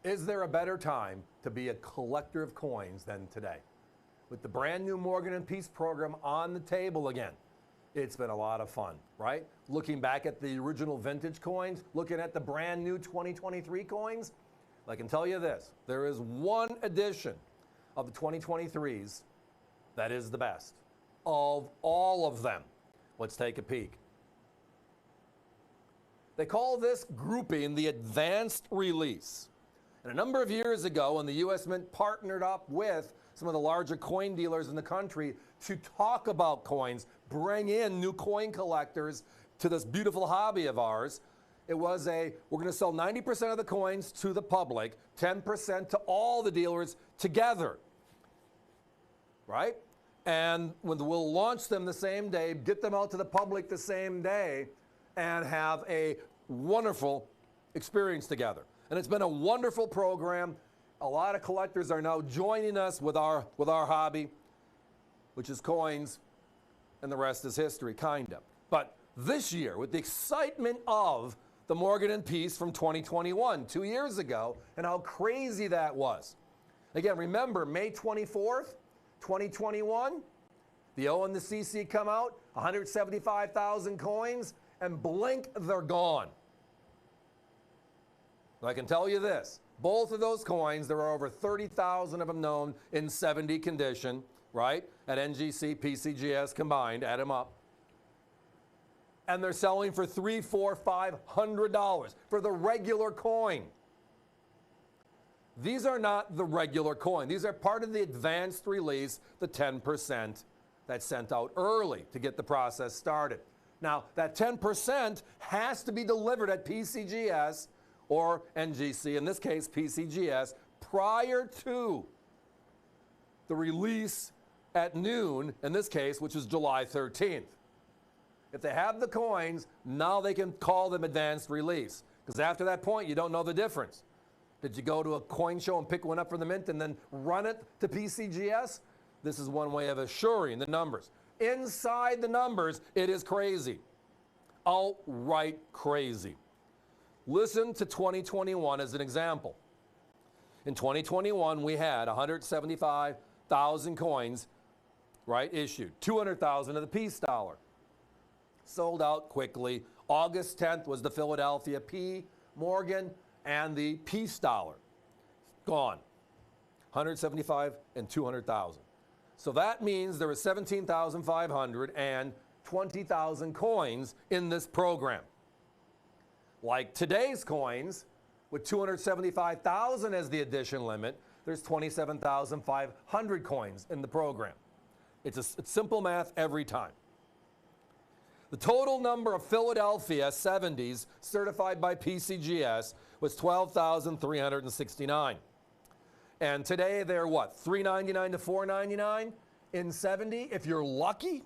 Is there a better time to be a collector of coins than today? With the brand new Morgan and Peace program on the table again, it's been a lot of fun, right? Looking back at the original vintage coins, looking at the brand new 2023 coins, I can tell you this, there is one edition of the 2023s that is the best of all of them. Let's take a peek. They call this grouping the advanced release. And a number of years ago, when the U.S. Mint partnered up with some of the larger coin dealers in the country to talk about coins, bring in new coin collectors to this beautiful hobby of ours, it was we're going to sell 90% of the coins to the public, 10% to all the dealers together, right? And we'll launch them the same day, get them out to the public the same day, and have a wonderful experience together. And it's been a wonderful program. A lot of collectors are now joining us with our hobby, which is coins, and the rest is history, kind of. But this year, with the excitement of the Morgan and Peace from 2021, 2 years ago, and how crazy that was. Again, remember, May 24th, 2021, the O and the CC come out, 175,000 coins, and blink, they're gone. I can tell you this, both of those coins, there are over 30,000 of them known in 70 condition, right? At NGC, PCGS combined, add them up. And they're selling for $300, $400, $500 for the regular coin. These are not the regular coin. These are part of the advanced release, the 10% that's sent out early to get the process started. Now, that 10% has to be delivered at PCGS or NGC, in this case PCGS, prior to the release at noon, in this case, which is July 13th. If they have the coins, now they can call them advanced release. Because after that point, you don't know the difference. Did you go to a coin show and pick one up from the mint and then run it to PCGS? This is one way of assuring the numbers. Inside the numbers, it is crazy. Outright crazy. Listen to 2021 as an example. In 2021, we had 175,000 coins, right, issued. 200,000 of the peace dollar. Sold out quickly. August 10th was the Philadelphia P, Morgan, and the peace dollar. Gone. 175 and 200,000. So that means there was 17,500 and 20,000 coins in this program. Like today's coins, with 275,000 as the edition limit, there's 27,500 coins in the program. It's simple math every time. The total number of Philadelphia 70s certified by PCGS was 12,369. And today they're what, $3.99 to $4.99 in 70? If you're lucky,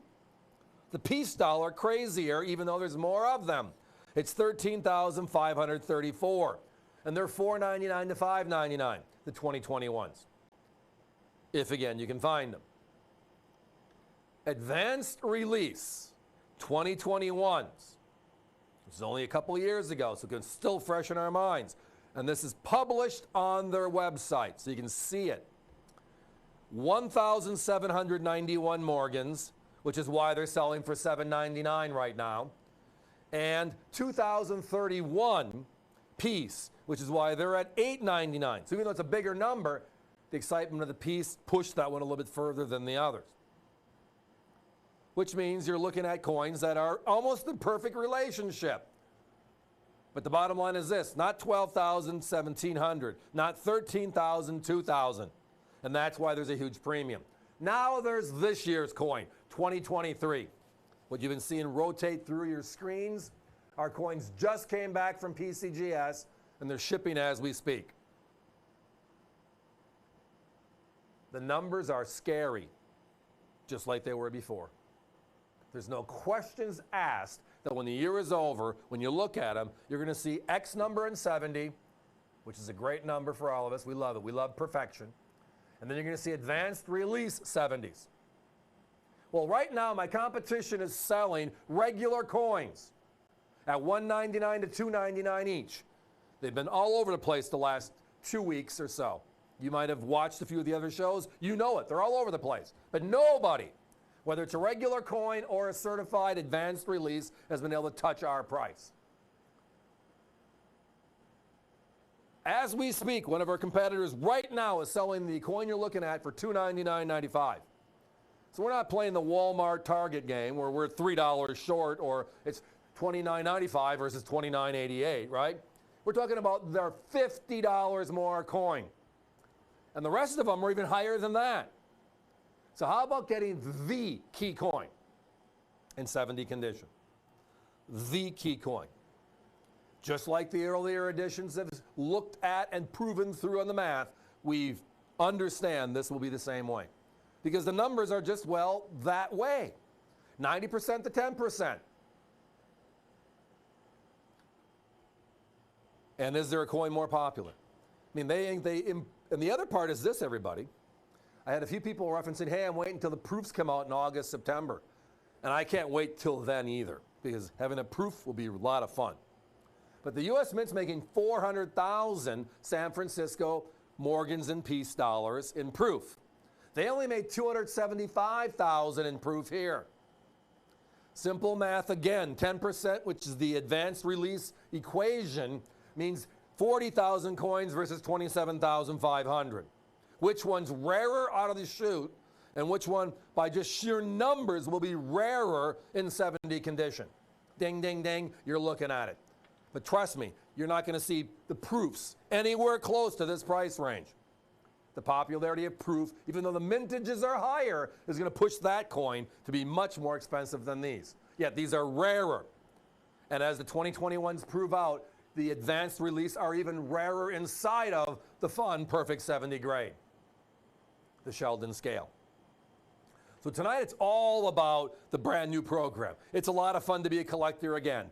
the peace dollar, crazier, even though there's more of them. It's 13,534. And they're $4.99 to $5.99, the 2021s. If again, you can find them. Advanced release 2021s. This is only a couple years ago, so it's still fresh in our minds. And this is published on their website, so you can see it. 1,791 Morgans, which is why they're selling for $7.99 right now. And 2,031 Peace, which is why they're at $8.99. So even though it's a bigger number, the excitement of the Peace pushed that one a little bit further than the others. Which means you're looking at coins that are almost in perfect relationship. But the bottom line is this, not 12,000, 1,700, not 13,000, 2,000. And that's why there's a huge premium. Now there's this year's coin, 2023. What you've been seeing rotate through your screens, our coins just came back from PCGS, and they're shipping as we speak. The numbers are scary, just like they were before. There's no questions asked that when the year is over, when you look at them, you're going to see X number in 70, which is a great number for all of us. We love it. We love perfection. And then you're going to see advanced release 70s. Well, right now, my competition is selling regular coins at $1.99 to $2.99 each. They've been all over the place the last 2 weeks or so. You might have watched a few of the other shows. You know it. They're all over the place. But nobody, whether it's a regular coin or a certified advanced release, has been able to touch our price. As we speak, one of our competitors right now is selling the coin you're looking at for $299.95. So we're not playing the Walmart Target game where we're $3 short or it's $29.95 versus $29.88, right? We're talking about their $50 more coin. And the rest of them are even higher than that. So how about getting the key coin in 70 condition? The key coin. Just like the earlier editions have looked at and proven through on the math, we understand this will be the same way. Because the numbers are just, well, that way. 90% to 10%. And is there a coin more popular? I mean, and the other part is this, everybody. I had a few people referencing, hey, I'm waiting until the proofs come out in August, September. And I can't wait till then either, because having a proof will be a lot of fun. But the U.S. Mint's making 400,000 San Francisco Morgans and Peace dollars in proof. They only made 275,000 in proof here. Simple math again, 10%, which is the advanced release equation, means 40,000 coins versus 27,500. Which one's rarer out of the chute, and which one, by just sheer numbers, will be rarer in 70 condition? Ding, ding, ding, you're looking at it. But trust me, you're not going to see the proofs anywhere close to this price range. The popularity of proof, even though the mintages are higher, is going to push that coin to be much more expensive than these. Yet these are rarer. And as the 2021s prove out, the advanced release are even rarer inside of the fun Perfect 70 grade, the Sheldon scale. So tonight it's all about the brand new program. It's a lot of fun to be a collector again.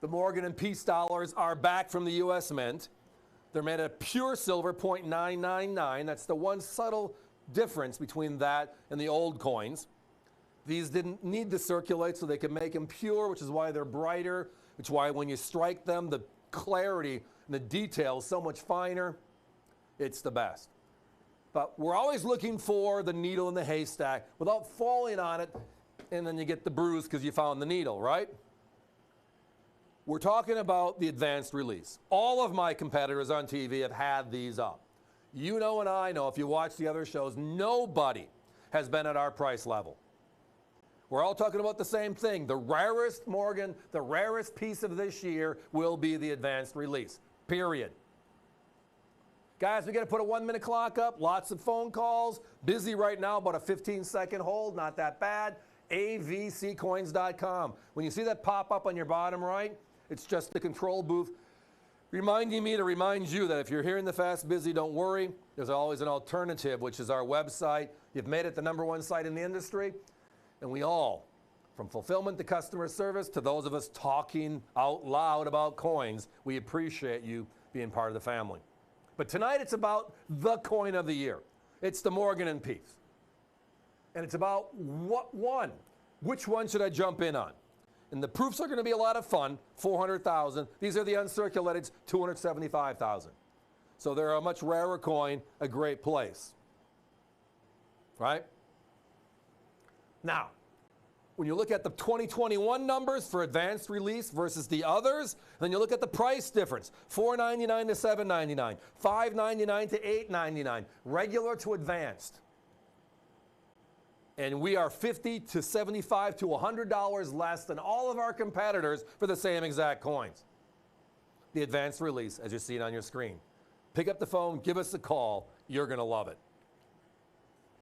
The Morgan and Peace dollars are back from the U.S. Mint. They're made of pure silver, 0.999. That's the one subtle difference between that and the old coins. These didn't need to circulate, so they could make them pure, which is why they're brighter, which is why when you strike them, the clarity and the detail is so much finer. It's the best. But we're always looking for the needle in the haystack without falling on it, and then you get the bruise because you found the needle, right? We're talking about the advanced release. All of my competitors on TV have had these up. You know and I know, if you watch the other shows, nobody has been at our price level. We're all talking about the same thing. The rarest Morgan, the rarest piece of this year will be the advanced release, period. Guys, we got to put a 1-minute clock up, lots of phone calls, busy right now, about a 15-second hold, not that bad. avccoins.com. When you see that pop up on your bottom right, it's just the control booth reminding me to remind you that if you're hearing the Fast Busy, don't worry. There's always an alternative, which is our website. You've made it the #1 site in the industry. And we all, from fulfillment to customer service to those of us talking out loud about coins, we appreciate you being part of the family. But tonight it's about the coin of the year. It's the Morgan and Peace. And it's about which one should I jump in on? And the proofs are going to be a lot of fun, 400,000. These are the uncirculated, 275,000. So they're a much rarer coin, a great place. Right? Now, when you look at the 2021 numbers for advanced release versus the others, then you look at the price difference, $4.99 to $7.99, $5.99 to $8.99, regular to advanced. And we are $50 to $75 to $100 less than all of our competitors for the same exact coins. The advanced release, as you see it on your screen. Pick up the phone, give us a call. You're going to love it.